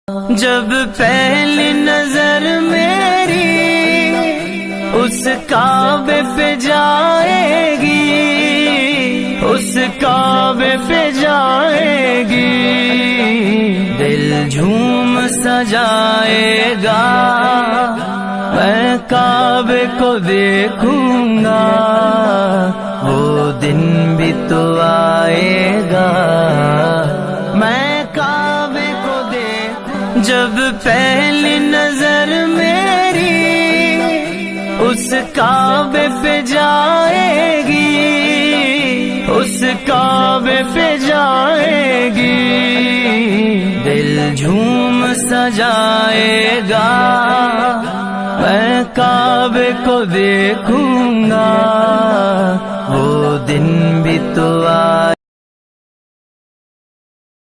जब पहली नजर मेरी उस काबे पे जाएगी, उस काबे पे जाएगी, दिल झूम सजाएगा। मैं काबे को देखूंगा, वो दिन भी तो आएगा। मैं काबे को देखूं जब पहली नजर मेरी उस काबे पे जाएगी, उस काबे पे जाएगी, दिल झूम सजाएगा। मैं काबे को देखूंगा, वो दिन भी तो आएगा।